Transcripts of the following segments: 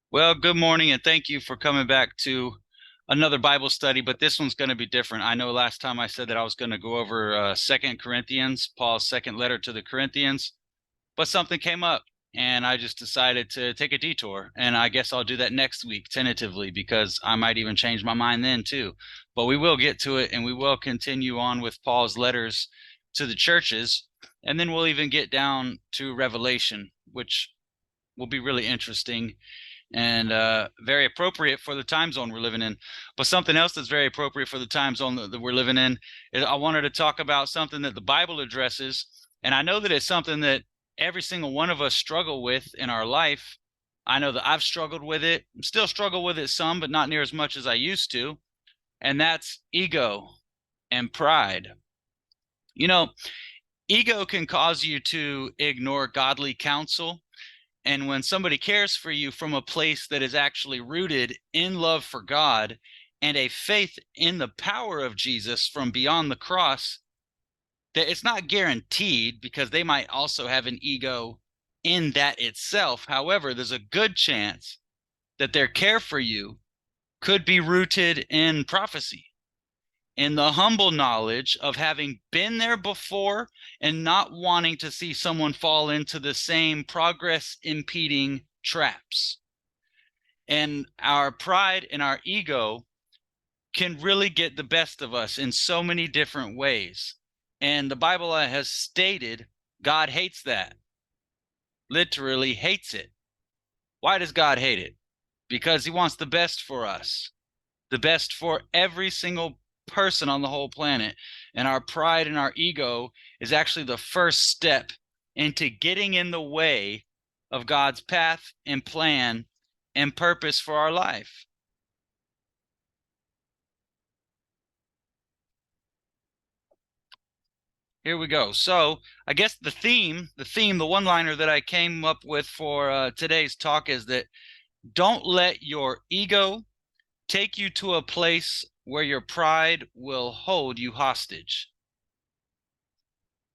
Well, good morning, and thank you for coming back to another Bible study, but this one's going to be different. I know last time I said that I was going to go over Second Corinthians, Paul's second letter to the Corinthians, but something came up, and I just decided to take a detour, and I guess I'll do that next week tentatively because I might even change my mind then too. But we will get to it, and we will continue on with Paul's letters to the churches, and then we'll even get down to Revelation, which will be really interesting and very appropriate for the time zone we're living in. But something else that's very appropriate for the time zone that we're living in is I wanted to talk about something that the Bible addresses. And I know that it's something that every single one of us struggle with in our life. I know that I've struggled with it, still struggle with it some, but not near as much as I used to. And that's ego and pride. You know, ego can cause you to ignore godly counsel, and when somebody cares for you from a place that is actually rooted in love for God and a faith in the power of Jesus from beyond the cross, that it's not guaranteed because they might also have an ego in that itself. However, there's a good chance that their care for you could be rooted in prophecy, in the humble knowledge of having been there before and not wanting to see someone fall into the same progress impeding traps. And our pride and our ego can really get the best of us in so many different ways. And the Bible has stated God hates that, literally hates it. Why does God hate it? Because he wants the best for us, the best for every single person on the whole planet. And our pride and our ego is actually the first step into getting in the way of God's path and plan and purpose for our life. Here we go. So I guess the one-liner that I came up with for today's talk is that don't let your ego take you to a place where your pride will hold you hostage.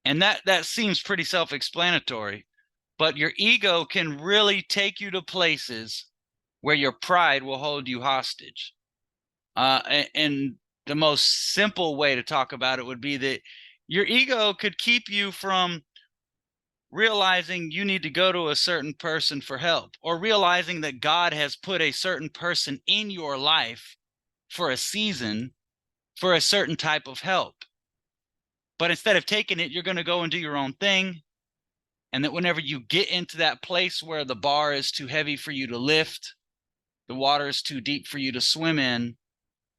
And that seems pretty self-explanatory, but your ego can really take you to places where your pride will hold you hostage. And the most simple way to talk about it would be that your ego could keep you from realizing you need to go to a certain person for help, or realizing that God has put a certain person in your life for a season for a certain type of help. But instead of taking it, you're going to go and do your own thing. And that whenever you get into that place where the bar is too heavy for you to lift, the water is too deep for you to swim in,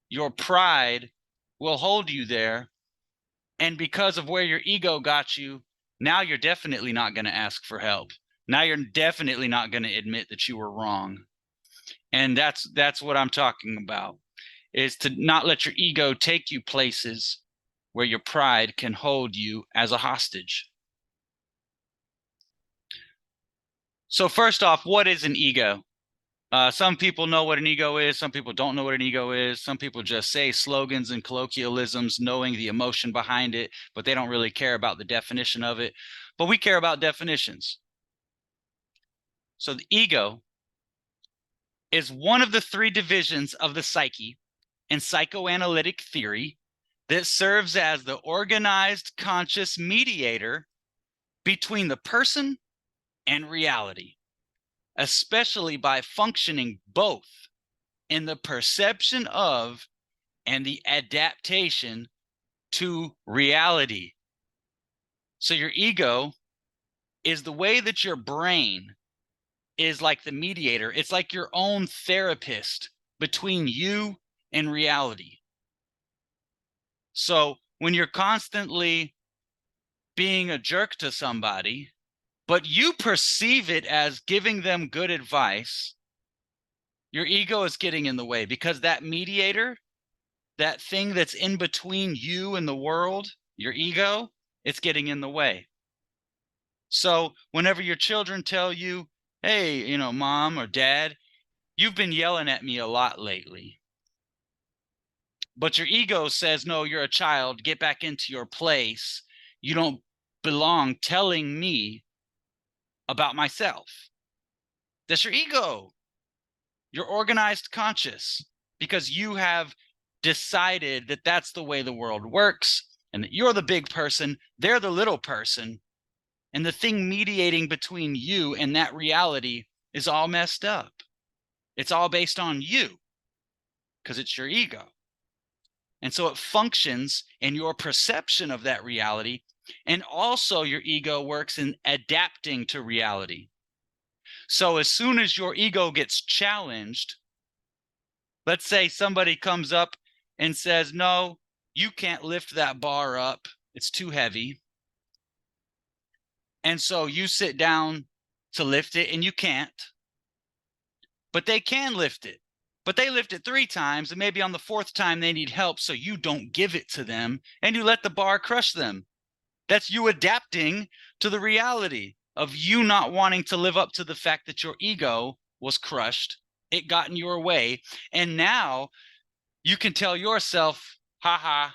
your pride will hold you there. And because of where your ego got you, now you're definitely not going to ask for help. Now you're definitely not going to admit that you were wrong. And that's what I'm talking about, is to not let your ego take you places where your pride can hold you as a hostage. So first off, what is an ego? Some people know what an ego is. Some people don't know what an ego is. Some people just say slogans and colloquialisms, knowing the emotion behind it, but they don't really care about the definition of it. But we care about definitions. So the ego is one of the three divisions of the psyche in psychoanalytic theory that serves as the organized conscious mediator between the person and reality, especially by functioning both in the perception of and the adaptation to reality. So your ego is the way that your brain is like the mediator. It's like your own therapist between you and reality. So when you're constantly being a jerk to somebody, but you perceive it as giving them good advice, your ego is getting in the way, because that mediator, that thing that's in between you and the world, your ego, it's getting in the way. So whenever your children tell you, hey, mom or dad, you've been yelling at me a lot lately. But your ego says, no, you're a child. Get back into your place. You don't belong telling me about myself. That's your ego. You're organized conscious because you have decided that that's the way the world works and that you're the big person, they're the little person, and the thing mediating between you and that reality is all messed up. It's all based on you because it's your ego. And so it functions in your perception of that reality. And also your ego works in adapting to reality. So as soon as your ego gets challenged, let's say somebody comes up and says, no, you can't lift that bar up. It's too heavy. And so you sit down to lift it and you can't. But they can lift it. But they lift it 3 times, and maybe on the 4th time they need help, so you don't give it to them and you let the bar crush them. That's you adapting to the reality of you not wanting to live up to the fact that your ego was crushed. It got in your way. And now you can tell yourself, haha,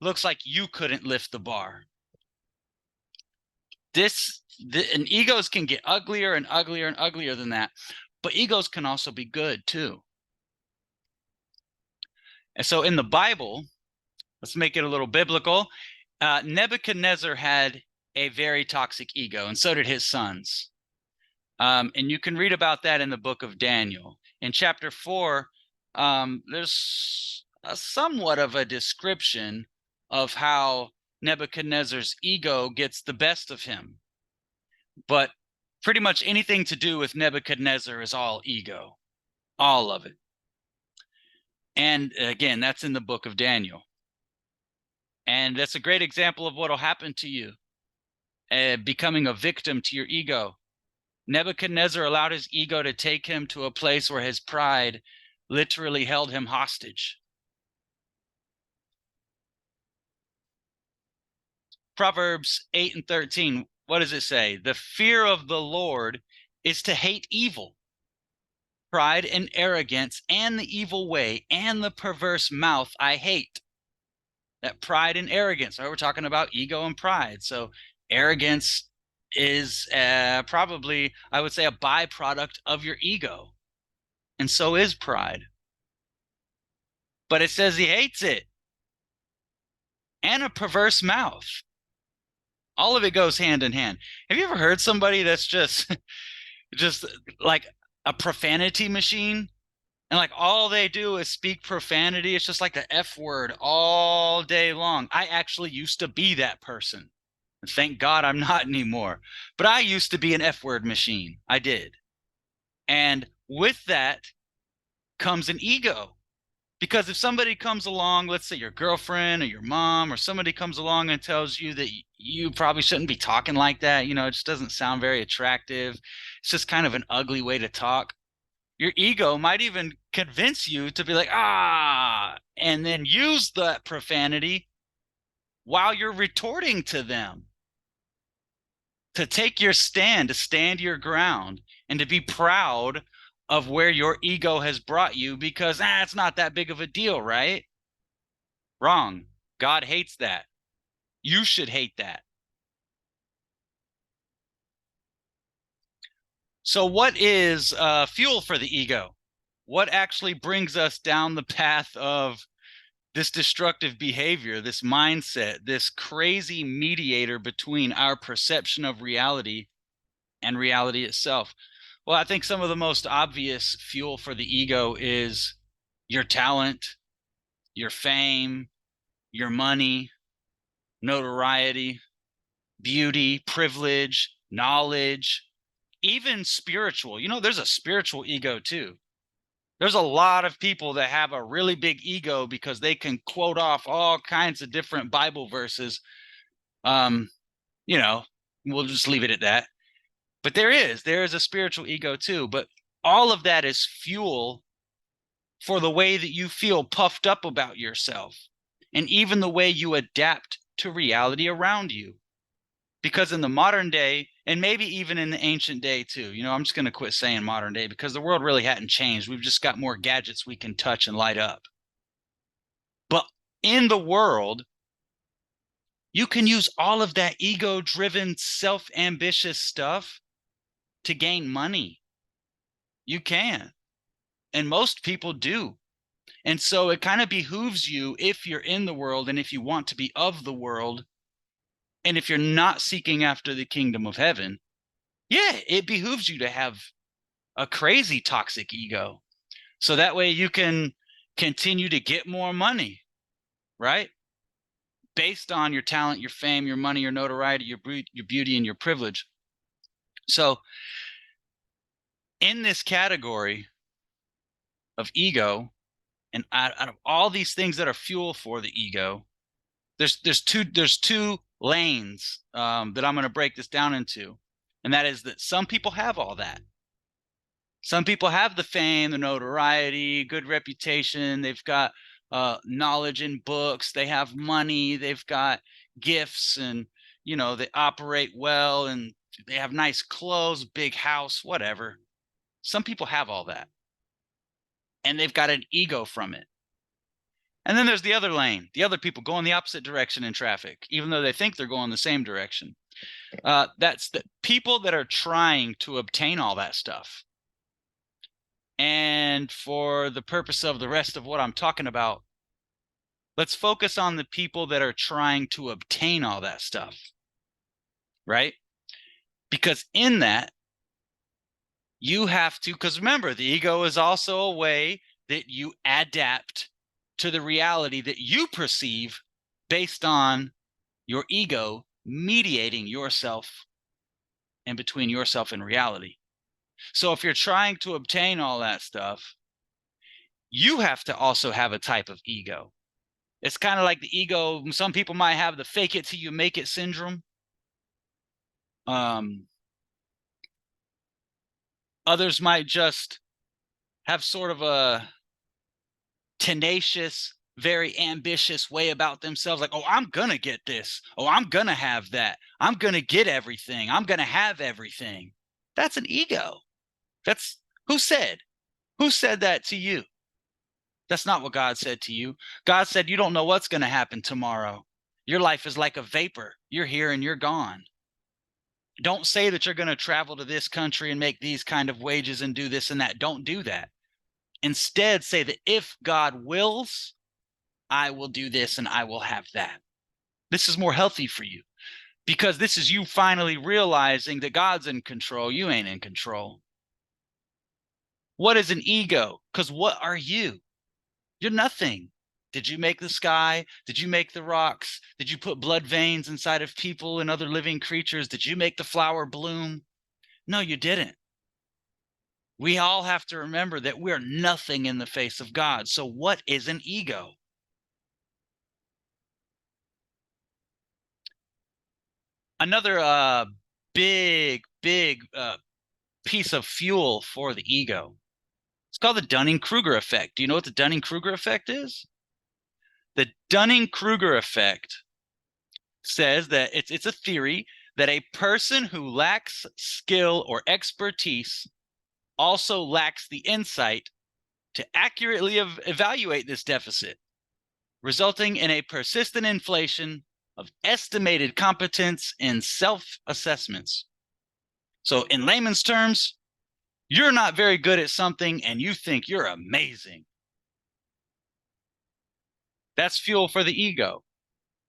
looks like you couldn't lift the bar. And egos can get uglier and uglier and uglier than that. But egos can also be good too. And so in the Bible, let's make it a little biblical. Nebuchadnezzar had a very toxic ego, and so did his sons. And you can read about that in the book of Daniel. In chapter 4, there's somewhat of a description of how Nebuchadnezzar's ego gets the best of him. But pretty much anything to do with Nebuchadnezzar is all ego, all of it. And again, that's in the book of Daniel. And that's a great example of what will happen to you, becoming a victim to your ego. Nebuchadnezzar allowed his ego to take him to a place where his pride literally held him hostage. Proverbs 8:13, what does it say? The fear of the Lord is to hate evil, pride and arrogance, and the evil way, and the perverse mouth I hate. That pride and arrogance, right? We're talking about ego and pride. So arrogance is probably, I would say, a byproduct of your ego. And so is pride. But it says he hates it. And a perverse mouth. All of it goes hand in hand. Have you ever heard somebody that's just like a profanity machine? And like all they do is speak profanity. It's just like the F word all day long. I actually used to be that person. Thank God I'm not anymore. But I used to be an F word machine. I did. And with that comes an ego. Because if somebody comes along, let's say your girlfriend or your mom or somebody comes along and tells you that you probably shouldn't be talking like that, you know, it just doesn't sound very attractive. It's just kind of an ugly way to talk. Your ego might even convince you to be like, and then use that profanity while you're retorting to them. To take your stand, to stand your ground, and to be proud of where your ego has brought you because it's not that big of a deal, right? Wrong. God hates that. You should hate that. So what is fuel for the ego? What actually brings us down the path of this destructive behavior, this mindset, this crazy mediator between our perception of reality and reality itself? Well, I think some of the most obvious fuel for the ego is your talent, your fame, your money, notoriety, beauty, privilege, knowledge, even spiritual. You know, there's a spiritual ego too. There's a lot of people that have a really big ego because they can quote off all kinds of different Bible verses. You know, we'll just leave it at that. But there is a spiritual ego too. But all of that is fuel for the way that you feel puffed up about yourself and even the way you adapt to reality around you. Because in the modern day, and maybe even in the ancient day too, you know, I'm just going to quit saying modern day because the world really hadn't changed. We've just got more gadgets we can touch and light up. But in the world, you can use all of that ego-driven, self-ambitious stuff to gain money. You can. And most people do. And so it kind of behooves you, if you're in the world and if you want to be of the world, and if you're not seeking after the kingdom of heaven, yeah, it behooves you to have a crazy toxic ego. So that way you can continue to get more money, right? Based on your talent, your fame, your money, your notoriety, your beauty, and your privilege. So in this category of ego, and out of all these things that are fuel for the ego, there's two lanes that I'm going to break this down into. And that is that some people have all that. Some people have the fame, the notoriety, good reputation. They've got knowledge in books. They have money. They've got gifts, and they operate well, and they have nice clothes, big house, whatever. Some people have all that, and they've got an ego from it. And then there's the other lane. The other people go in the opposite direction in traffic, even though they think they're going the same direction. That's the people that are trying to obtain all that stuff. And for the purpose of the rest of what I'm talking about, let's focus on the people that are trying to obtain all that stuff, right? Because in that, you have to, because remember, the ego is also a way that you adapt to the reality that you perceive based on your ego mediating yourself and between yourself and reality. So if you're trying to obtain all that stuff, you have to also have a type of ego. It's kind of like the ego. Some people might have the fake it till you make it syndrome. Others might just have sort of a tenacious, very ambitious way about themselves. Like, oh, I'm going to get this. Oh, I'm going to have that. I'm going to get everything. I'm going to have everything. That's an ego. That's who said that to you? That's not what God said to you. God said, you don't know what's going to happen tomorrow. Your life is like a vapor. You're here and you're gone. Don't say that you're going to travel to this country and make these kind of wages and do this and that. Don't do that. Instead, say that if God wills, I will do this and I will have that. This is more healthy for you, because this is you finally realizing that God's in control. You ain't in control. What is an ego? Because what are you? You're nothing. Did you make the sky? Did you make the rocks? Did you put blood veins inside of people and other living creatures? Did you make the flower bloom? No, you didn't. We all have to remember that we're nothing in the face of God. So what is an ego? Another big piece of fuel for the ego. It's called the Dunning-Kruger effect. Do you know what the Dunning-Kruger effect is? The Dunning-Kruger effect says that it's a theory that a person who lacks skill or expertise also lacks the insight to accurately evaluate this deficit, resulting in a persistent inflation of estimated competence in self-assessments. So in layman's terms, you're not very good at something and you think you're amazing. That's fuel for the ego.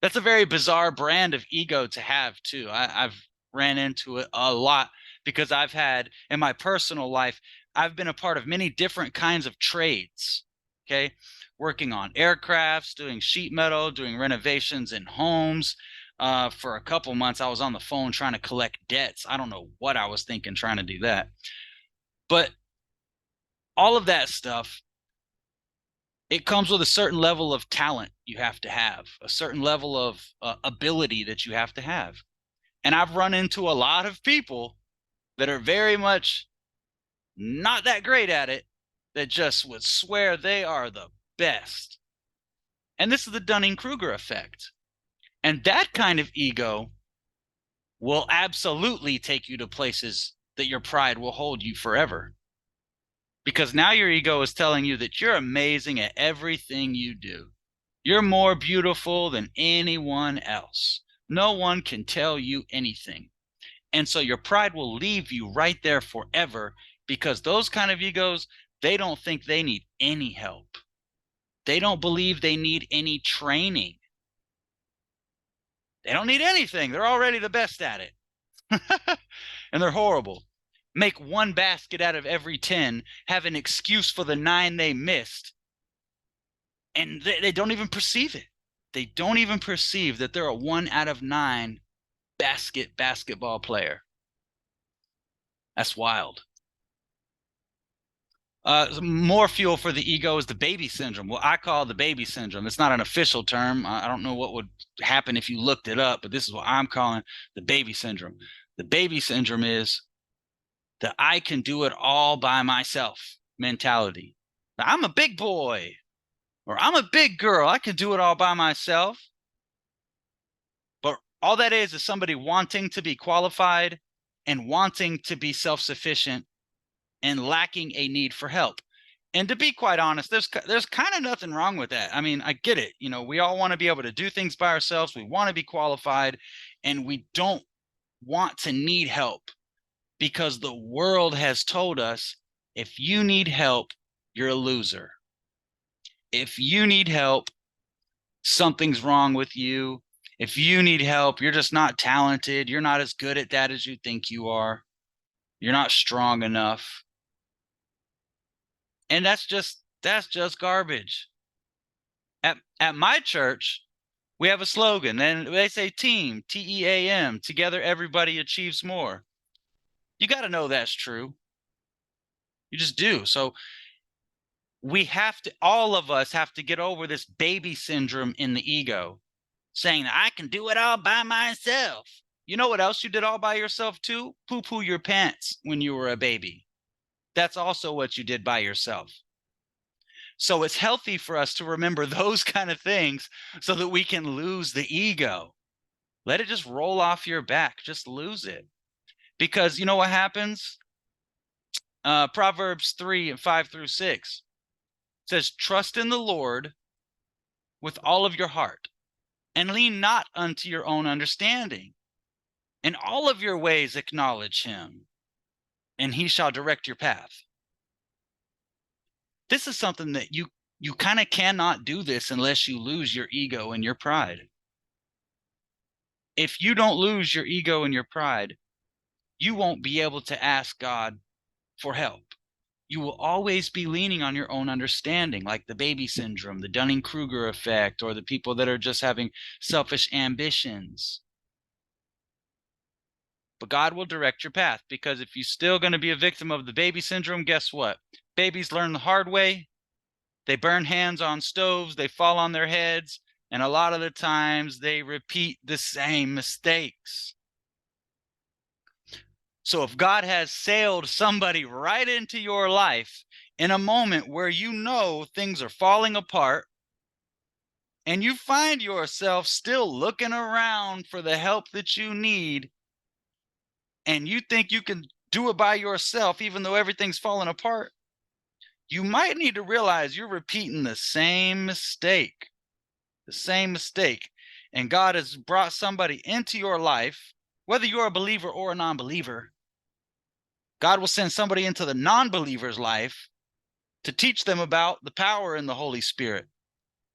That's a very bizarre brand of ego to have too. I've ran into it a lot because I've had, in my personal life, I've been a part of many different kinds of trades, okay? Working on aircrafts, doing sheet metal, doing renovations in homes. For a couple months, I was on the phone trying to collect debts. I don't know what I was thinking trying to do that. But all of that stuff, it comes with a certain level of talent you have to have, a certain level of ability that you have to have. And I've run into a lot of people that are very much not that great at it, that just would swear they are the best. And this is the Dunning-Kruger effect. And that kind of ego will absolutely take you to places that your pride will hold you forever. Because now your ego is telling you that you're amazing at everything you do. You're more beautiful than anyone else. No one can tell you anything. And so your pride will leave you right there forever, because those kind of egos, They don't think they need any help. They don't believe they need any training. They don't need anything. They're already the best at it. And they're horrible. Make one basket out of every 10, have an excuse for the 9 they missed, and they don't even perceive it. They don't even perceive that they're a 1 out of 9 basketball player. That's wild. More fuel for the ego is the baby syndrome. Well, I call it the baby syndrome. It's not an official term. I don't know what would happen if you looked it up, but this is what I'm calling the baby syndrome. The baby syndrome is the I can do it all by myself mentality. I'm a big boy, or I'm a big girl. I can do it all by myself. But all that is somebody wanting to be qualified and wanting to be self-sufficient and lacking a need for help. And to be quite honest, there's kind of nothing wrong with that. I mean, I get it. You know, we all want to be able to do things by ourselves. We want to be qualified, and we don't want to need help, because the world has told us if you need help, you're a loser. If you need help, something's wrong with you. If you need help, you're just not talented. You're not as good at that as you think you are. You're not strong enough. And that's just garbage. At my church, we have a slogan, and they say team, TEAM, together everybody achieves more. You got to know that's true. You just do. So all of us have to get over this baby syndrome in the ego, saying that I can do it all by myself. You know what else you did all by yourself too? Poo-poo your pants when you were a baby. That's also what you did by yourself. So it's healthy for us to remember those kind of things so that we can lose the ego. Let it just roll off your back. Just lose it. Because you know what happens? Proverbs 3:5-6 says, trust in the Lord with all of your heart, and lean not unto your own understanding. In all of your ways acknowledge him, and he shall direct your path. This is something that you kind of cannot do this unless you lose your ego and your pride. If you don't lose your ego and your pride, you won't be able to ask God for help. You will always be leaning on your own understanding, like the baby syndrome, the Dunning-Kruger effect, or the people that are just having selfish ambitions. But God will direct your path, because if you're still going to be a victim of the baby syndrome, guess what? Babies learn the hard way. They burn hands on stoves, they fall on their heads, and a lot of the times they repeat the same mistakes. So if God has sailed somebody right into your life in a moment where you know things are falling apart, and you find yourself still looking around for the help that you need, and you think you can do it by yourself even though everything's falling apart, you might need to realize you're repeating the same mistake. And God has brought somebody into your life, whether you're a believer or a non-believer. God will send somebody into the non-believer's life to teach them about the power in the Holy Spirit,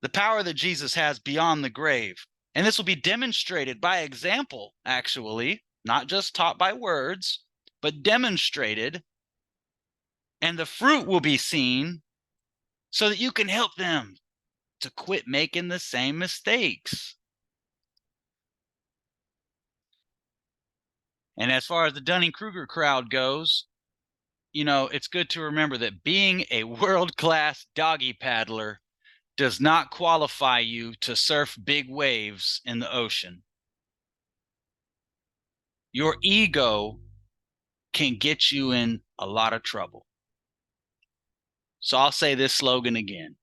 the power that Jesus has beyond the grave. And this will be demonstrated by example, actually, not just taught by words, but demonstrated. And the fruit will be seen so that you can help them to quit making the same mistakes. And as far as the Dunning-Kruger crowd goes, you know, it's good to remember that being a world-class doggy paddler does not qualify you to surf big waves in the ocean. Your ego can get you in a lot of trouble. So I'll say this slogan again.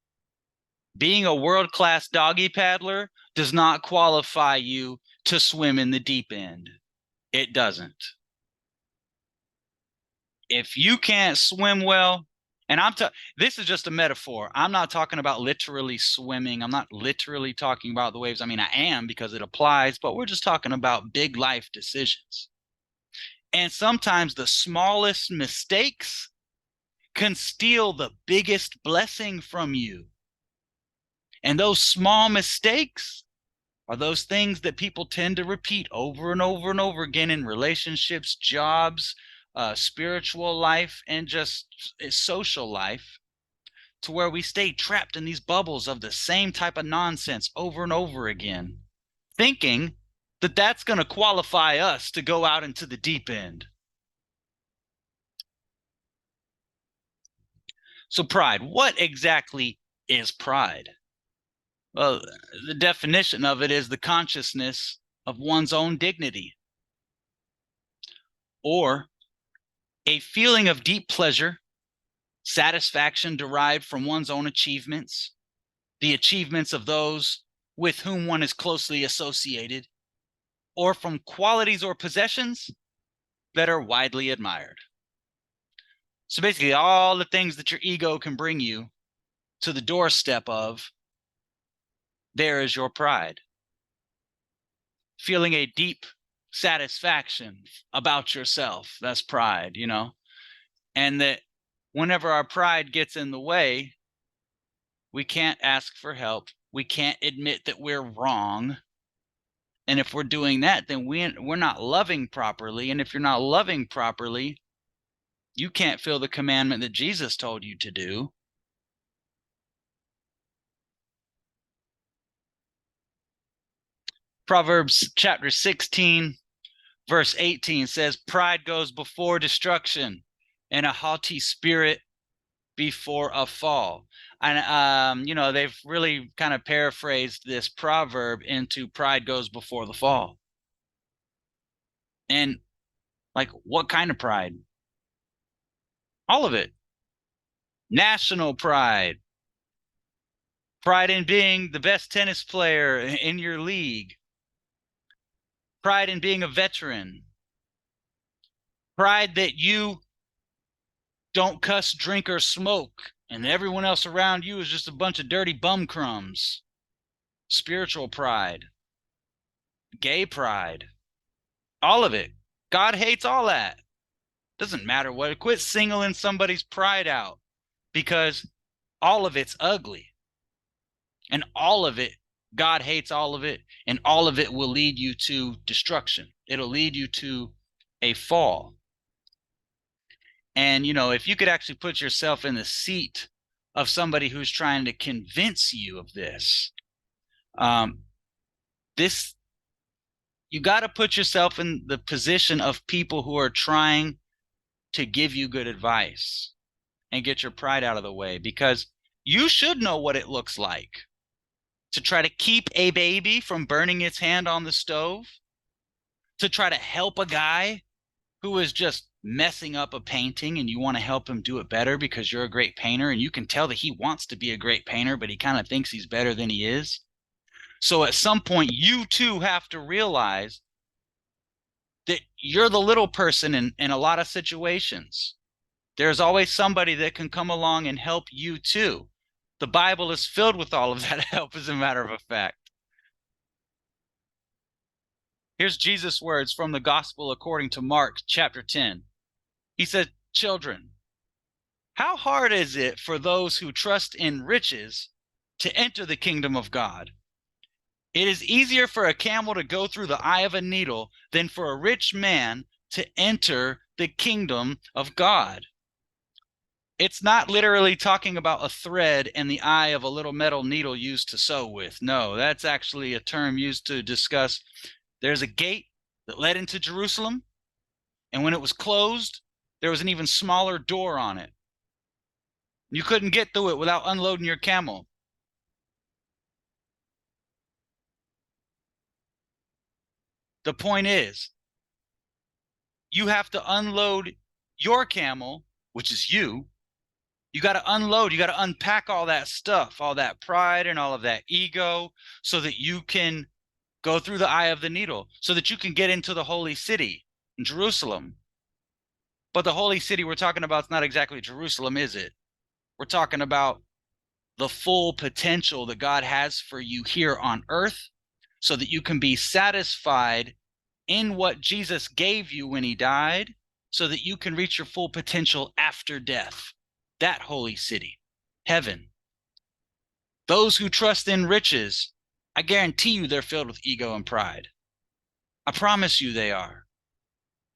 Being a world-class doggy paddler does not qualify you to swim in the deep end. It doesn't. If you can't swim well, and this is just a metaphor. I'm not talking about literally swimming. I'm not literally talking about the waves. I mean, I am, because it applies, but we're just talking about big life decisions. And sometimes the smallest mistakes can steal the biggest blessing from you. And those small mistakes are those things that people tend to repeat over and over and over again in relationships, jobs, spiritual life, and just social life, to where we stay trapped in these bubbles of the same type of nonsense over and over again, thinking that that's going to qualify us to go out into the deep end. So pride, what exactly is pride? Well, the definition of it is the consciousness of one's own dignity, or a feeling of deep pleasure, satisfaction derived from one's own achievements, the achievements of those with whom one is closely associated, or from qualities or possessions that are widely admired. So basically, all the things that your ego can bring you to the doorstep of, there is your pride. Feeling a deep satisfaction about yourself, that's pride, you know? And that whenever our pride gets in the way, we can't ask for help. We can't admit that we're wrong. And if we're doing that, then we're not loving properly. And if you're not loving properly, you can't feel the commandment that Jesus told you to do. Proverbs chapter 16, verse 18 says, pride goes before destruction, and a haughty spirit before a fall. And, they've really kind of paraphrased this proverb into pride goes before the fall. And like, what kind of pride? All of it. National pride. Pride in being the best tennis player in your league. Pride in being a veteran. Pride that you don't cuss, drink, or smoke, and everyone else around you is just a bunch of dirty bum crumbs. Spiritual pride. Gay pride. All of it. God hates all that. Doesn't matter what. Quit singling somebody's pride out, because all of it's ugly. And all of it, God hates all of it, and all of it will lead you to destruction. It'll lead you to a fall. And, if you could actually put yourself in the seat of somebody who's trying to convince you of this, you got to put yourself in the position of people who are trying to give you good advice and get your pride out of the way, because you should know what it looks like to try to keep a baby from burning its hand on the stove, to try to help a guy who is just messing up a painting, and you want to help him do it better because you're a great painter, and you can tell that he wants to be a great painter, but he kind of thinks he's better than he is. So at some point, you too have to realize that you're the little person in a lot of situations. There's always somebody that can come along and help you too. The Bible is filled with all of that help, as a matter of fact. Here's Jesus' words from the Gospel according to Mark chapter 10. He said, children, how hard is it for those who trust in riches to enter the kingdom of God? It is easier for a camel to go through the eye of a needle than for a rich man to enter the kingdom of God. It's not literally talking about a thread in the eye of a little metal needle used to sew with. No, that's actually a term used to discuss there's a gate that led into Jerusalem, and when it was closed, there was an even smaller door on it. You couldn't get through it without unloading your camel. The point is, you have to unload your camel, which is you. You got to unload, you got to unpack all that stuff, all that pride and all of that ego, so that you can go through the eye of the needle, so that you can get into the holy city, Jerusalem. But the holy city we're talking about is not exactly Jerusalem, is it? We're talking about the full potential that God has for you here on earth, so that you can be satisfied in what Jesus gave you when he died, so that you can reach your full potential after death. that holy city, heaven. Those who trust in riches, I guarantee you they're filled with ego and pride. I promise you they are.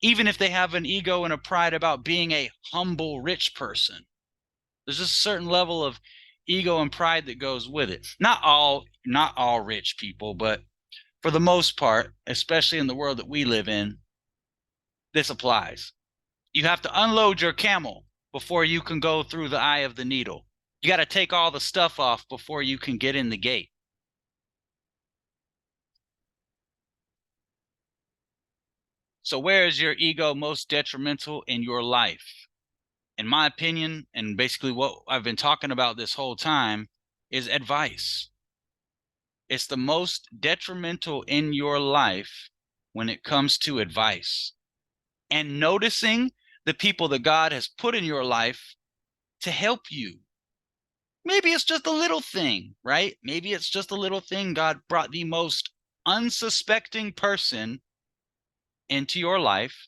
Even if they have an ego and a pride about being a humble rich person, there's just a certain level of ego and pride that goes with it. Not all rich people, but for the most part, especially in the world that we live in, this applies. You have to unload your camel before you can go through the eye of the needle. You got to take all the stuff off before you can get in the gate. So where is your ego most detrimental in your life? In my opinion, and basically what I've been talking about this whole time, is advice. It's the most detrimental in your life when it comes to advice. And noticing the people that God has put in your life to help you. Maybe it's just a little thing, right? Maybe it's just a little thing. God brought the most unsuspecting person into your life,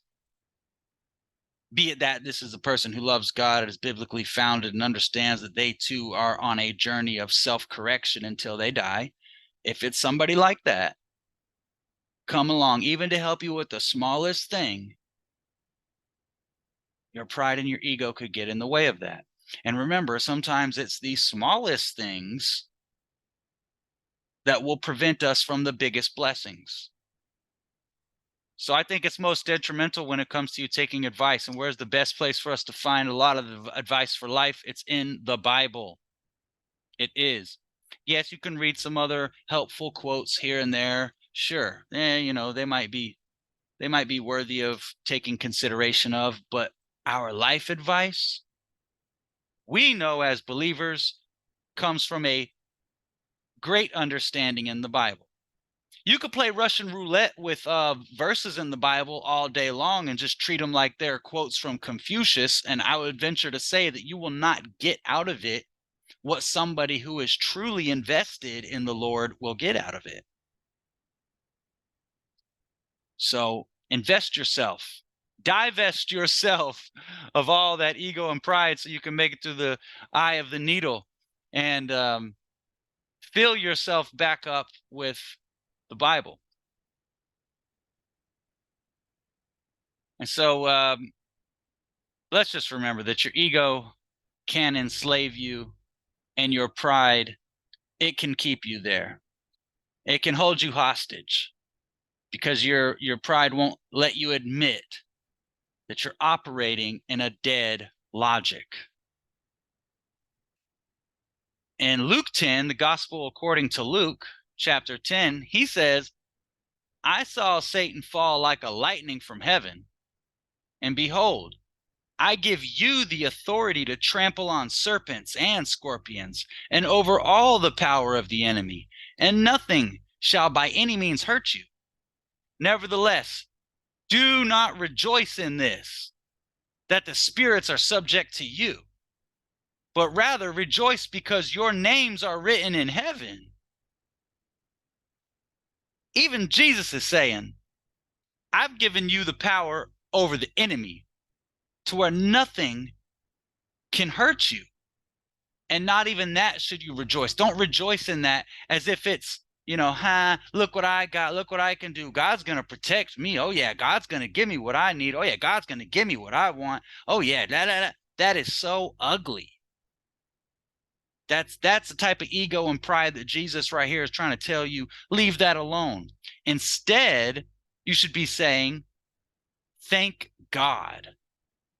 be it that this is a person who loves God, is biblically founded, and understands that they too are on a journey of self-correction until they die. If it's somebody like that, come along, even to help you with the smallest thing, your pride and your ego could get in the way of that. And remember, sometimes it's the smallest things that will prevent us from the biggest blessings. So I think it's most detrimental when it comes to you taking advice. And where's the best place for us to find a lot of the advice for life? It's in the Bible. It is. Yes, you can read some other helpful quotes here and there. Sure. You know, they might be worthy of taking consideration of, but our life advice, we know as believers, comes from a great understanding in the Bible. You could play Russian roulette with verses in the Bible all day long and just treat them like they're quotes from Confucius, and I would venture to say that you will not get out of it what somebody who is truly invested in the Lord will get out of it. So invest yourself, divest yourself of all that ego and pride so you can make it to the eye of the needle, and fill yourself back up with the Bible. And so let's just remember that your ego can enslave you, and your pride, it can keep you there. It can hold you hostage because your pride won't let you admit that you're operating in a dead logic. In Luke 10, the gospel according to Luke, chapter 10, he says, I saw Satan fall like a lightning from heaven, and behold, I give you the authority to trample on serpents and scorpions, and over all the power of the enemy, and nothing shall by any means hurt you. Nevertheless, do not rejoice in this, that the spirits are subject to you, but rather rejoice because your names are written in heaven. Even Jesus is saying, I've given you the power over the enemy to where nothing can hurt you. And not even that should you rejoice. Don't rejoice in that as if it's, you know, look what I got, look what I can do. God's going to protect me. Oh, yeah, God's going to give me what I need. Oh, yeah, God's going to give me what I want. Oh, yeah, that is so ugly. That's the type of ego and pride that Jesus right here is trying to tell you, leave that alone. Instead, you should be saying, thank God.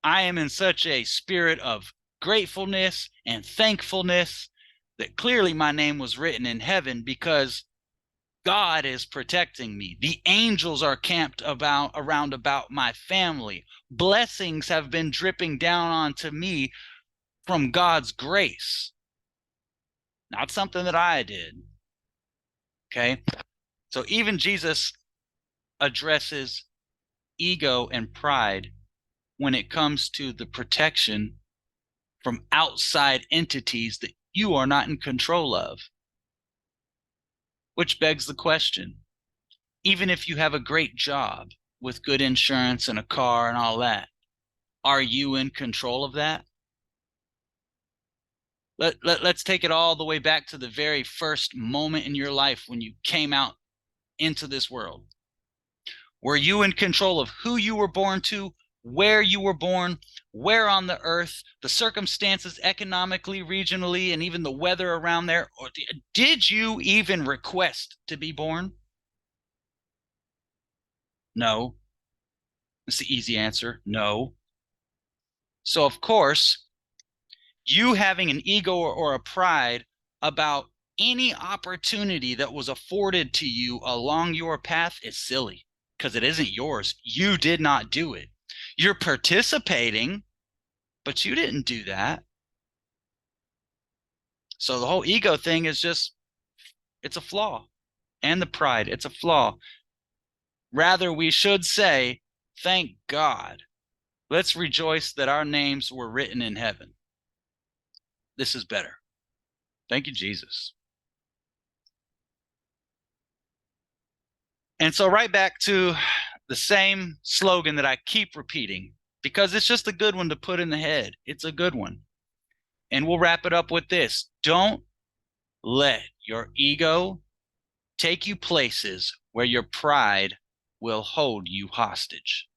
I am in such a spirit of gratefulness and thankfulness that clearly my name was written in heaven because God is protecting me. The angels are camped around about my family. Blessings have been dripping down onto me from God's grace. Not something that I did. Okay? So even Jesus addresses ego and pride when it comes to the protection from outside entities that you are not in control of. Which begs the question, even if you have a great job with good insurance and a car and all that, are you in control of that? Let's take it all the way back to the very first moment in your life when you came out into this world. Were you in control of who you were born to, where you were born, where on the earth, the circumstances economically, regionally, and even the weather around there? Or did you even request to be born? No. That's the easy answer. No. So, of course, you having an ego or a pride about any opportunity that was afforded to you along your path is silly because it isn't yours. You did not do it. You're participating, but you didn't do that. So the whole ego thing is just, it's a flaw. And the pride, it's a flaw. Rather, we should say, thank God. Let's rejoice that our names were written in heaven. This is better. Thank you, Jesus. And so right back to the same slogan that I keep repeating because it's just a good one to put in the head. It's a good one. And we'll wrap it up with this. Don't let your ego take you places where your pride will hold you hostage.